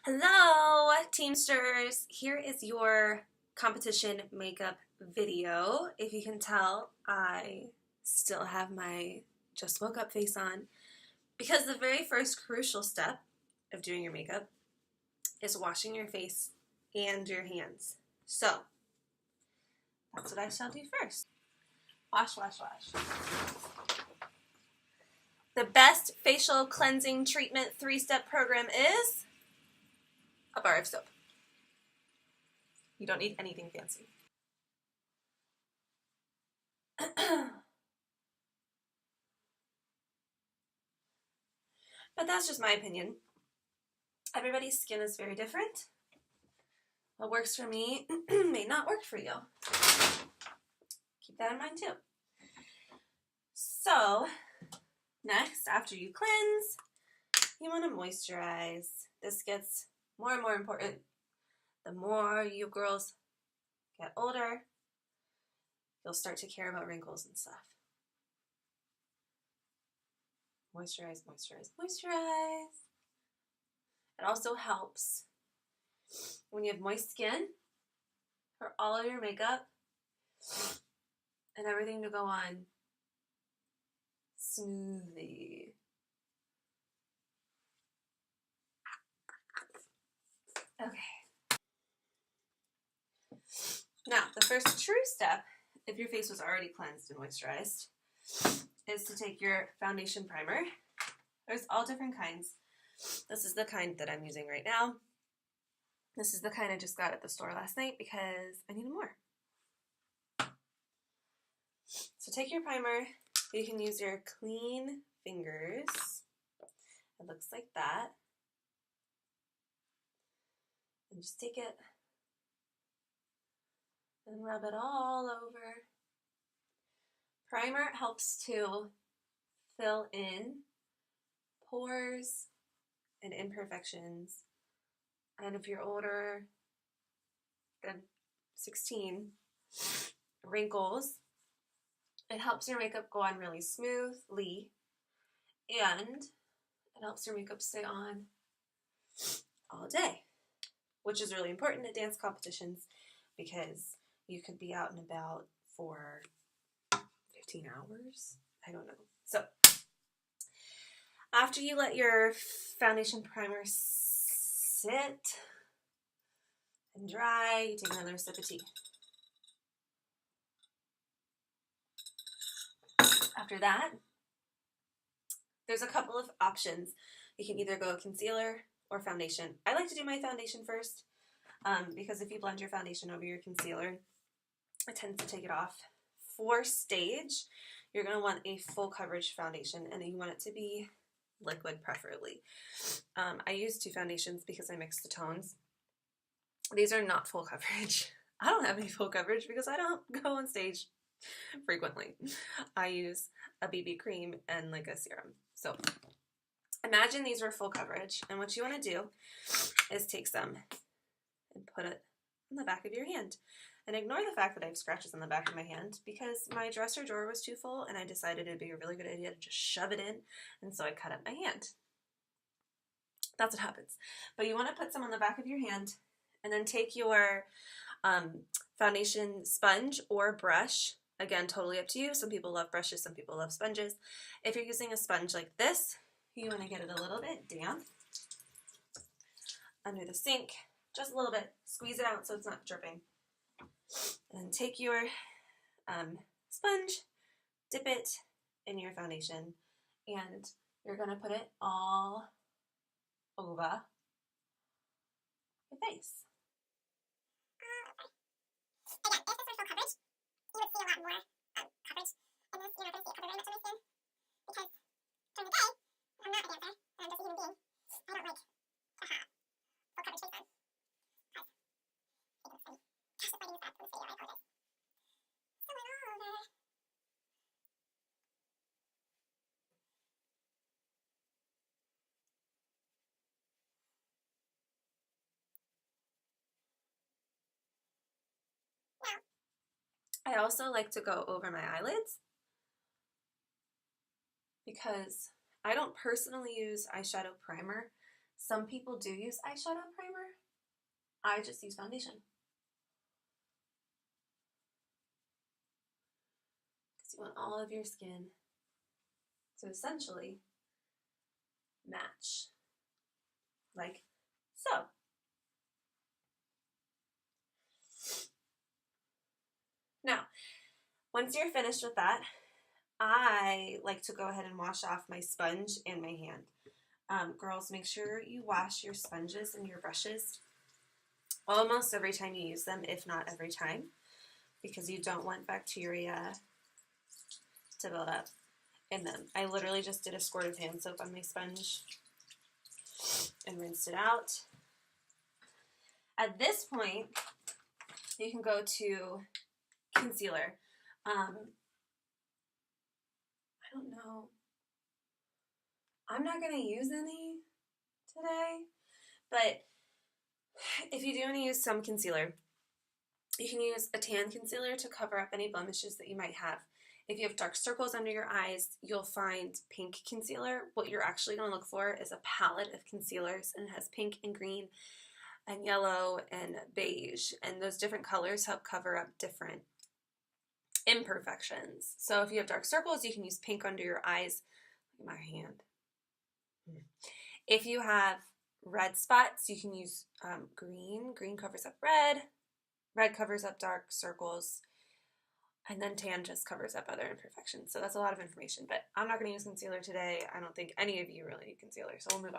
Hello, Teamsters. Here is your competition makeup video. If you can tell, I still have my just woke up face on because the very first crucial step of doing your makeup is washing your face and your hands. So, that's what I shall do first. Wash, wash, wash. The best facial cleansing treatment 3-step program is a bar of soap. You don't need anything fancy. But that's just my opinion. Everybody's skin is very different. What works for me may not work for you. Keep that in mind too. So, next, after you cleanse, you want to moisturize. This gets more and more important the more you girls get older. You'll start to care about wrinkles and stuff. Moisturize, moisturize, moisturize. It also helps when you have moist skin for all of your makeup and everything to go on smoothly. Okay. Now, the first true step, if your face was already cleansed and moisturized, is to take your foundation primer. There's all different kinds. This is the kind that I'm using right now. This is the kind I just got at the store last night because I needed more. So take your primer. You can use your clean fingers. It looks like that. And just take it and rub it all over. Primer helps to fill in pores and imperfections. And if you're older than 16, wrinkles, it helps your makeup go on really smoothly, and it helps your makeup stay on all day, which is really important at dance competitions because you could be out and about for 15 hours. I don't know. So, after you let your foundation primer sit and dry, you take another sip of tea. After that, there's a couple of options. You can either go concealer or foundation. I like to do my foundation first because if you blend your foundation over your concealer, it tends to take it off. For stage, you're going to want a full coverage foundation, and you want it to be liquid preferably. I use 2 foundations because I mix the tones. These are not full coverage. I don't have any full coverage because I don't go on stage frequently. I use a BB cream and like a serum. So imagine these were full coverage, and what you want to do is take some and put it on the back of your hand. And ignore the fact that I have scratches on the back of my hand because my dresser drawer was too full and I decided it'd be a really good idea to just shove it in, and so I cut up my hand. That's what happens. But you want to put some on the back of your hand and then take your foundation sponge or brush. Again, totally up to you. Some people love brushes, some people love sponges. If you're using a sponge like this, you want to get it a little bit damp under the sink, just a little bit. Squeeze it out so it's not dripping. And take your sponge, dip it in your foundation, and you're going to put it all over your face. Again, if this were full coverage, you would see a lot more coverage. And this, you're not going to see it cover very much on my skin because during the day, I'm not a dancer, I'm just a human being. I don't like to have full coverage face on. Gosh, if I use that for this video, I apologize. So I'm all over. I also like to go over my eyelids because I don't personally use eyeshadow primer, Some people do use eyeshadow primer. I just use foundation. Because you want all of your skin to essentially match, like so. Now, once you're finished with that, I like to go ahead and wash off my sponge and my hand. Girls, make sure you wash your sponges and your brushes almost every time you use them, if not every time, because you don't want bacteria to build up in them. I literally just did a squirt of hand soap on my sponge and rinsed it out. At this point, you can go to concealer. I don't know. I'm not going to use any today, but if you do want to use some concealer, you can use a tan concealer to cover up any blemishes that you might have. If you have dark circles under your eyes, you'll find pink concealer. What you're actually going to look for is a palette of concealers, and it has pink and green and yellow and beige, and those different colors help cover up different imperfections. So if you have dark circles, you can use pink under your eyes. Look at my hand. If you have red spots, you can use green. Green covers up red. Red covers up dark circles. And then tan just covers up other imperfections. So that's a lot of information. But I'm not going to use concealer today. I don't think any of you really need concealer. So we'll move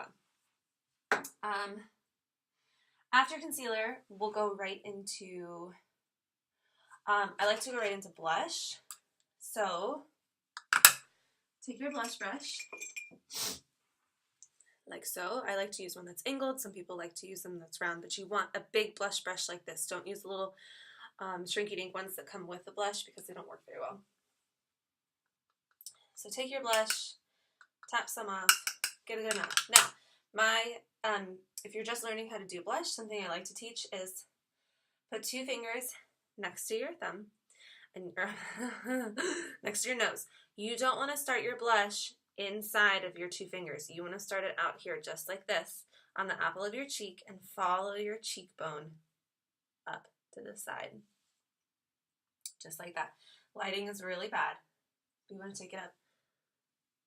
on. After concealer, we'll go right into... I like to go right into blush. So take your blush brush. Like so. I like to use one that's angled. Some people like to use them that's round, but you want a big blush brush like this. Don't use the little shrinky-dink ones that come with the blush because they don't work very well. So take your blush, tap some off, get a good amount. Now, if you're just learning how to do blush, something I like to teach is put 2 fingers next to your thumb and next to your nose. You don't want to start your blush inside of your 2 fingers. You want to start it out here just like this on the apple of your cheek and follow your cheekbone up to the side. Just like that. Lighting is really bad. You want to take it up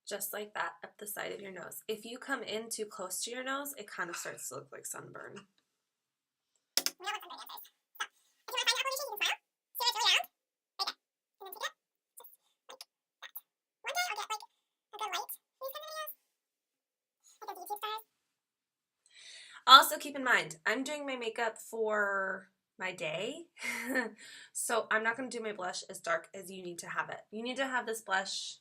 just like that up the side of your nose. If you come in too close to your nose, it kind of starts to look like sunburn. Also, keep in mind, I'm doing my makeup for my day, so I'm not going to do my blush as dark as you need to have it. You need to have this blush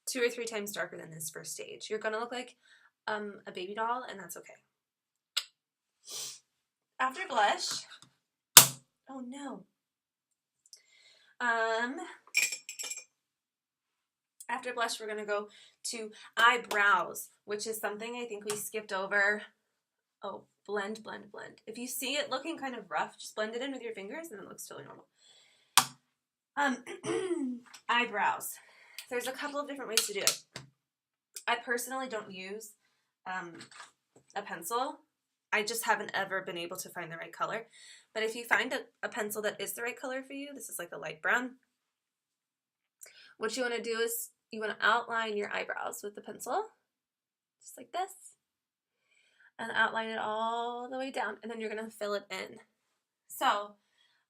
2 or 3 times darker than this first stage. You're going to look like a baby doll, and that's okay. After blush, oh no. After blush, we're going to go to eyebrows, which is something I think we skipped over. Oh, blend, blend, blend. If you see it looking kind of rough, just blend it in with your fingers and it looks totally normal. Eyebrows. There's a couple of different ways to do it. I personally don't use a pencil. I just haven't ever been able to find the right color. But if you find a pencil that is the right color for you, this is like a light brown, what you want to do is you want to outline your eyebrows with the pencil, just like this, and outline it all the way down, and then you're going to fill it in. So,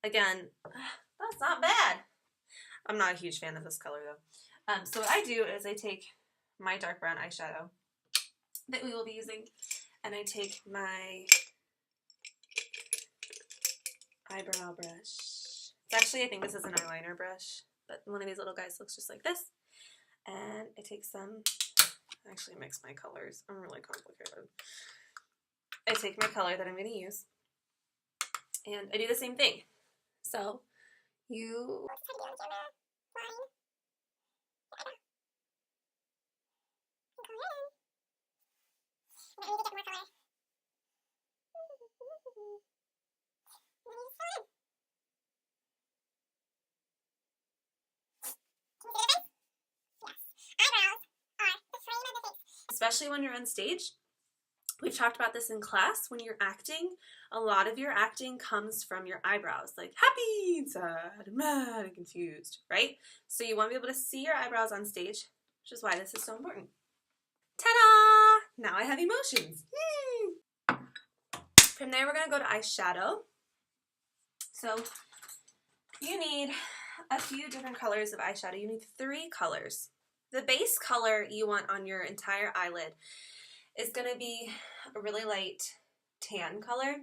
again, that's not bad. I'm not a huge fan of this color, though. So what I do is I take my dark brown eyeshadow that we will be using, and I take my eyebrow brush. It's actually, I think this is an eyeliner brush, but one of these little guys looks just like this. And I take some, actually mix my colors. I'm really complicated. I take my color that I'm going to use, and I do the same thing. So, you... Especially when you're on stage, We've talked about this in class. When you're acting, a lot of your acting comes from your eyebrows, like happy, sad, mad, and confused, right? So you want to be able to see your eyebrows on stage, which is why this is so important. Ta-da! Now I have emotions. Yay! From there, we're going to go to eyeshadow. So you need a few different colors of eyeshadow. You need 3 colors. The base color you want on your entire eyelid is going to be a really light tan color,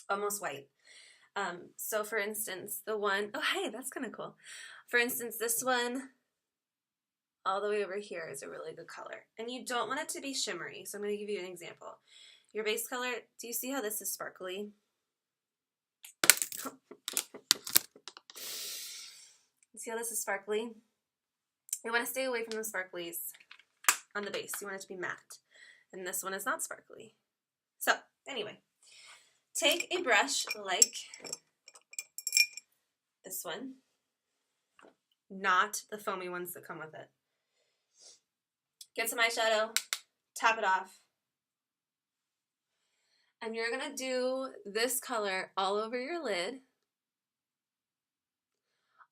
almost white. So for instance, the one, oh hey, that's kind of cool. For instance, this one all the way over here is a really good color. And you don't want it to be shimmery, so I'm going to give you an example. Your base color, do you see how this is sparkly? See how this is sparkly? You want to stay away from the sparklies on the base. You want it to be matte. And this one is not sparkly. So, anyway, take a brush like this one, not the foamy ones that come with it. Get some eyeshadow, tap it off, and you're going to do this color all over your lid,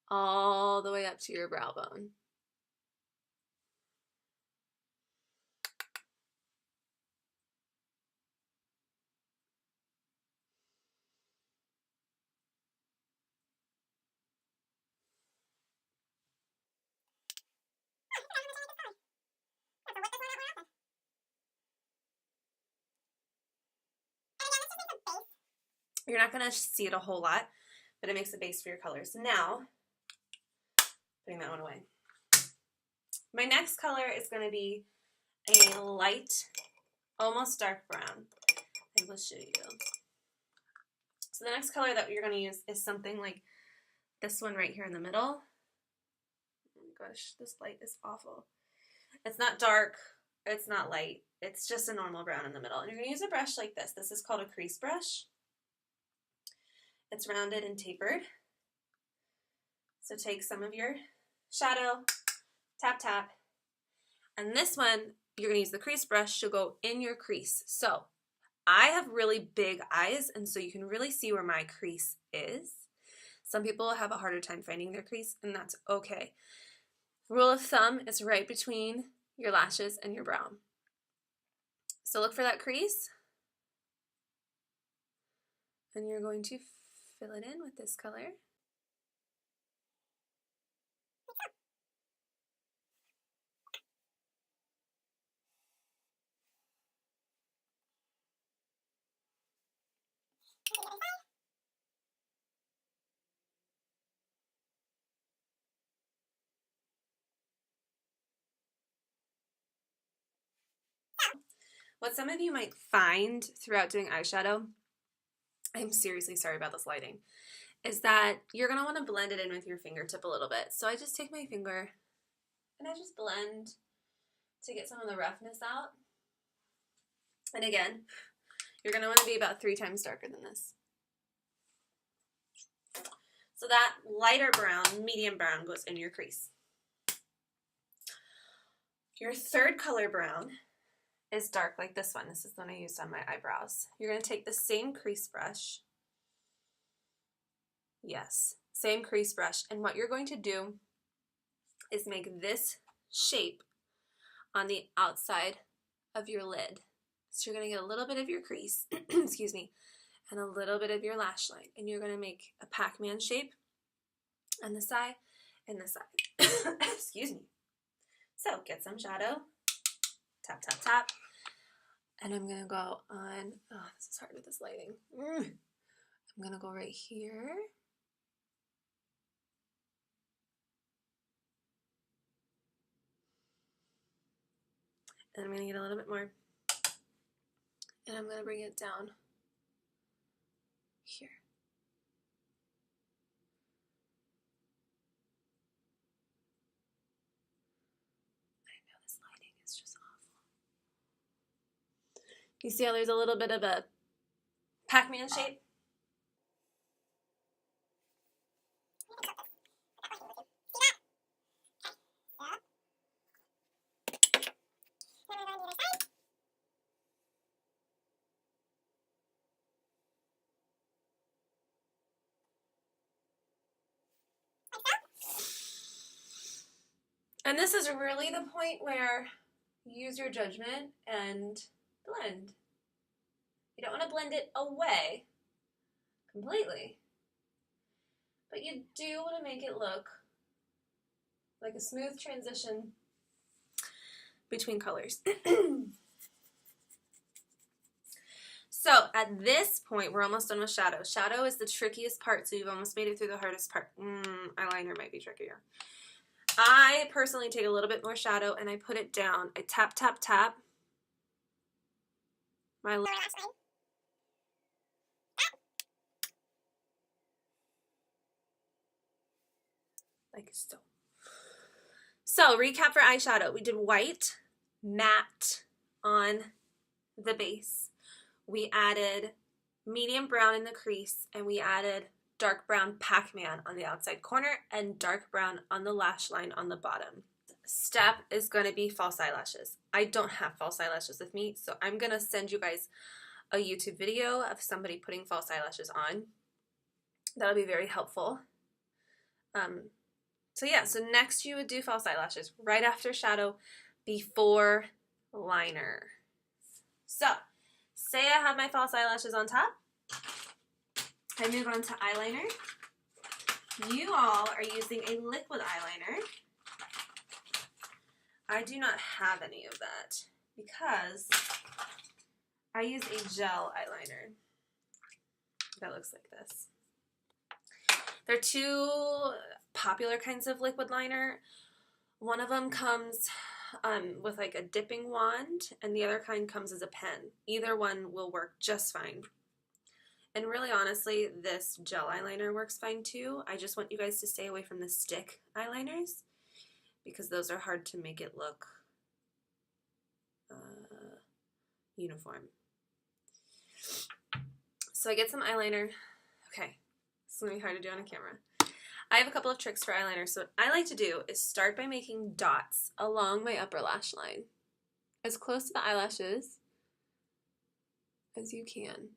all the way up to your brow bone. You're not going to see it a whole lot, but it makes a base for your colors. Now, putting that one away. My next color is going to be a light, almost dark brown. I will show you. So the next color that you're going to use is something like this one right here in the middle. Oh my gosh, this light is awful. It's not dark, it's not light, it's just a normal brown in the middle. And you're going to use a brush like this. This is called a crease brush. It's rounded and tapered. So take some of your shadow, tap, tap. And this one, you're going to use the crease brush to go in your crease. So I have really big eyes, and so you can really see where my crease is. Some people have a harder time finding their crease, and that's okay. Rule of thumb is right between your lashes and your brow. So look for that crease, and you're going to fill it in with this color. What some of you might find throughout doing eyeshadow, I'm seriously sorry about this lighting, is that you're going to want to blend it in with your fingertip a little bit. So I just take my finger and I just blend to get some of the roughness out. And again, you're going to want to be about 3 times darker than this. So that lighter brown, medium brown, goes in your crease. Your third color brown is dark like this one. This is the one I used on my eyebrows. You're going to take the same crease brush. Yes, same crease brush. And what you're going to do is make this shape on the outside of your lid. So you're going to get a little bit of your crease, excuse me, and a little bit of your lash line. And you're going to make a Pac-Man shape on the side and the side. Excuse me. So get some shadow, tap, tap, tap. And I'm going to go on, oh, this is hard with this lighting. I'm going to go right here. And I'm going to get a little bit more. And I'm going to bring it down here. I know this lighting is just awful. You see how there's a little bit of a Pac-Man shape? And this is really the point where you use your judgment and blend. You don't want to blend it away completely, but you do want to make it look like a smooth transition between colors. So at this point, we're almost done with shadow. Shadow is the trickiest part, so you've almost made it through the hardest part. Eyeliner might be trickier. I personally take a little bit more shadow and I put it down. I tap, tap, tap my lower lash line. like so. So recap for eyeshadow. We did white, matte on the base. We added medium brown in the crease, and we added dark brown Pac-Man on the outside corner and dark brown on the lash line on the bottom. Step is going to be false eyelashes. I don't have false eyelashes with me, so I'm going to send you guys a YouTube video of somebody putting false eyelashes on. That'll be very helpful. So yeah, so next you would do false eyelashes right after shadow, before liner. So say I have my false eyelashes on top. I move on to eyeliner. You all are using a liquid eyeliner. I do not have any of that because I use a gel eyeliner that looks like this. There are two popular kinds of liquid liner. One of them comes with like a dipping wand, and the other kind comes as a pen. Either one will work just fine. And really honestly, this gel eyeliner works fine too. I just want you guys to stay away from the stick eyeliners because those are hard to make it look uniform. So I get some eyeliner. Okay, this is going to be hard to do on a camera. I have a couple of tricks for eyeliner. So what I like to do is start by making dots along my upper lash line, as close to the eyelashes as you can.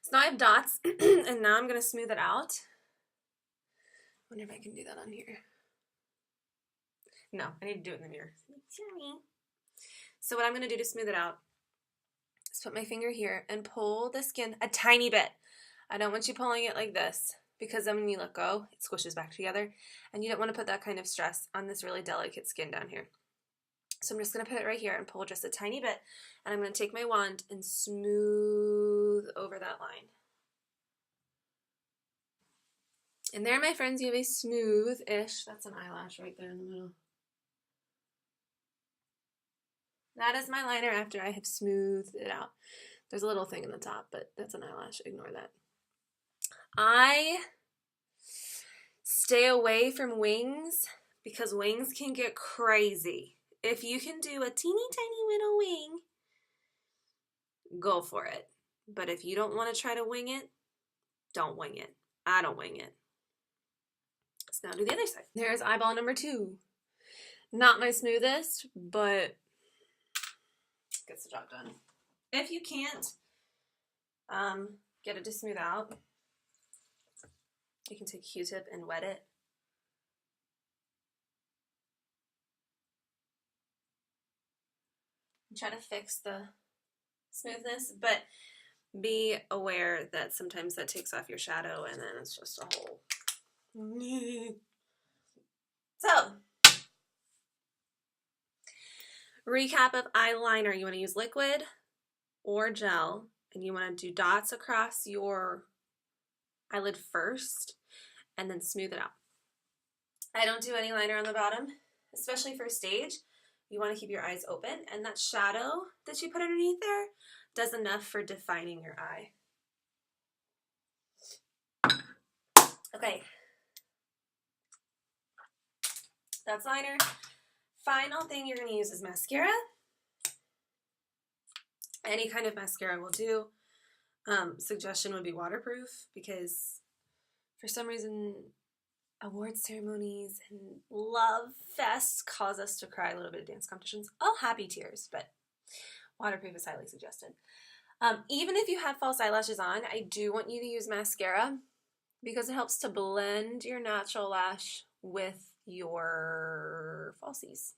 So now I have dots, and now I'm going to smooth it out. I wonder if I can do that on here. No, I need to do it in the mirror. Sorry. So what I'm going to do to smooth it out is put my finger here and pull the skin a tiny bit. I don't want you pulling it like this because then when you let go, it squishes back together, and you don't want to put that kind of stress on this really delicate skin down here. So I'm just going to put it right here and pull just a tiny bit, and I'm going to take my wand and smooth over that line. And there, my friends, you have a smooth-ish, that's an eyelash right there in the middle. That is my liner after I have smoothed it out. There's a little thing in the top, but that's an eyelash. Ignore that. I stay away from wings because wings can get crazy. If you can do a teeny tiny little wing, go for it. But if you don't want to try to wing it, don't wing it. I don't wing it. Let's now do the other side. There's eyeball number 2. Not my smoothest, but gets the job done. If you can't get it to smooth out, you can take a Q-tip and wet it. And try to fix the smoothness, but be aware that sometimes that takes off your shadow and then it's just a hole. So, recap of eyeliner. You want to use liquid or gel, and you want to do dots across your eyelid first and then smooth it out. I don't do any liner on the bottom, especially for stage. You want to keep your eyes open, and that shadow that you put underneath there does enough for defining your eye. Okay. That's liner. Final thing you're going to use is mascara. Any kind of mascara will do. Suggestion would be waterproof because for some reason award ceremonies and love fests cause us to cry a little bit at dance competitions. All happy tears, but waterproof is highly suggested. Even if you have false eyelashes on, I do want you to use mascara because it helps to blend your natural lash with your falsies.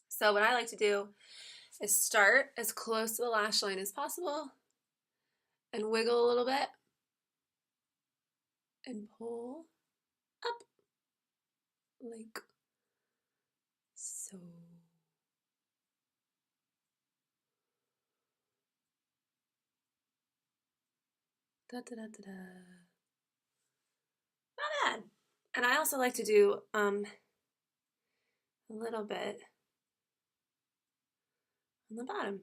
So what I like to do is start as close to the lash line as possible and wiggle a little bit and pull up like so. Da, da, da, da, da. Not bad. And I also like to do a little bit on the bottom.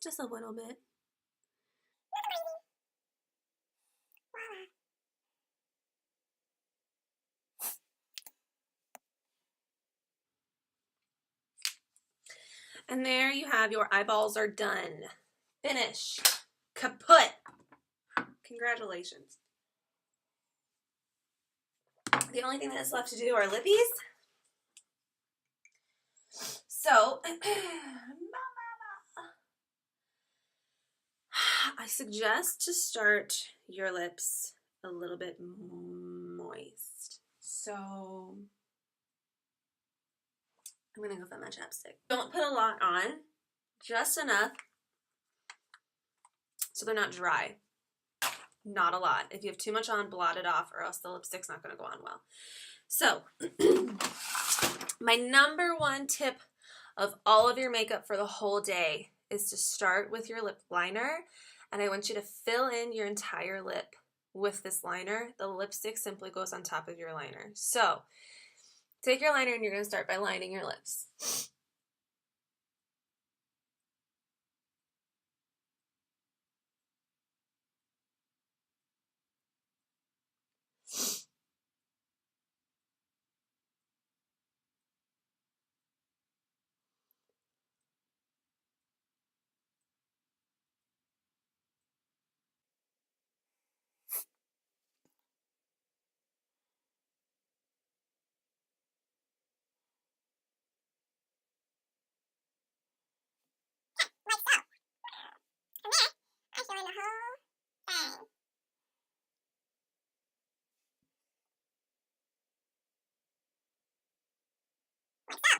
Just a little bit. And there you have your eyeballs are done. Finished. Kaput. Congratulations. The only thing that is left to do are lippies. So, I suggest to start your lips a little bit moist. So, I'm going to go for my chapstick. Don't put a lot on, just enough so they're not dry. Not a lot. If you have too much on, blot it off or else the lipstick's not going to go on well. So, my number one tip of all of your makeup for the whole day is to start with your lip liner, and I want you to fill in your entire lip with this liner. The lipstick simply goes on top of your liner. So, take your liner and you're going to start by lining your lips. Like so. And then I fill in the whole thing. Like so.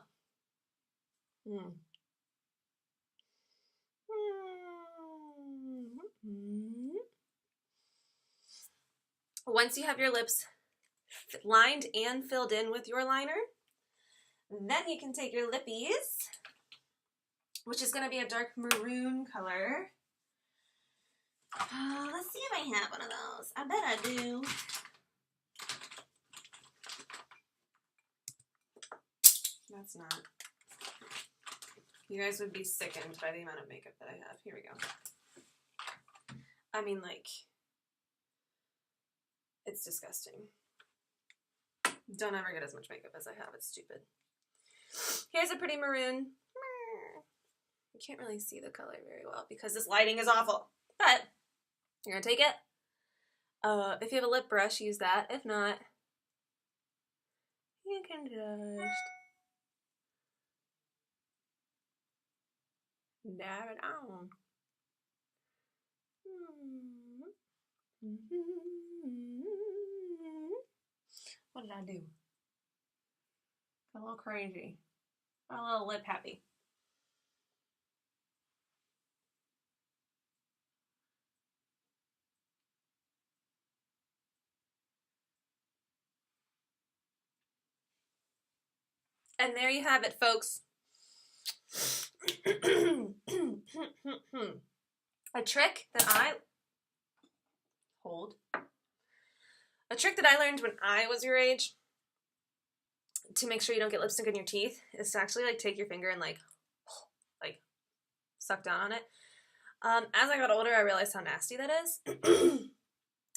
Once you have your lips lined and filled in with your liner, then you can take your lippies, which is going to be a dark maroon color. Let's see if I have one of those. I bet I do. That's not. You guys would be sickened by the amount of makeup that I have. Here we go. I mean, like, it's disgusting. Don't ever get as much makeup as I have. It's stupid. Here's a pretty maroon. You can't really see the color very well because this lighting is awful. But you're going to take it. If you have a lip brush, use that. If not, you can just dab it on. What did I do? Got a little crazy. Got a little lip happy. And there you have it, folks. A trick that I learned when I was your age to make sure you don't get lipstick in your teeth is to actually like take your finger and like suck down on it. As I got older, I realized how nasty that is.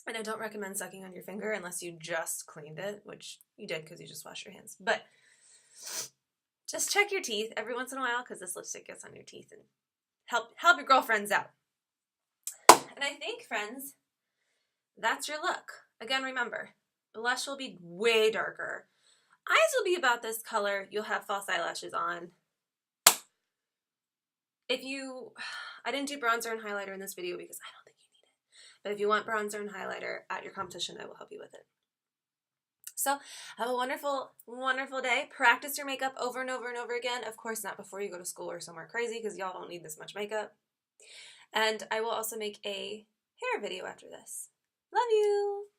And I don't recommend sucking on your finger unless you just cleaned it, which you did because you just washed your hands. But just check your teeth every once in a while because this lipstick gets on your teeth and help your girlfriends out. And I think, friends, that's your look. Again, remember, blush will be way darker. Eyes will be about this color. You'll have false eyelashes on. I didn't do bronzer and highlighter in this video because I don't think you need it. But if you want bronzer and highlighter at your competition, I will help you with it. So have a wonderful, wonderful day. Practice your makeup over and over and over again. Of course, not before you go to school or somewhere crazy because y'all don't need this much makeup. And I will also make a hair video after this. Love you!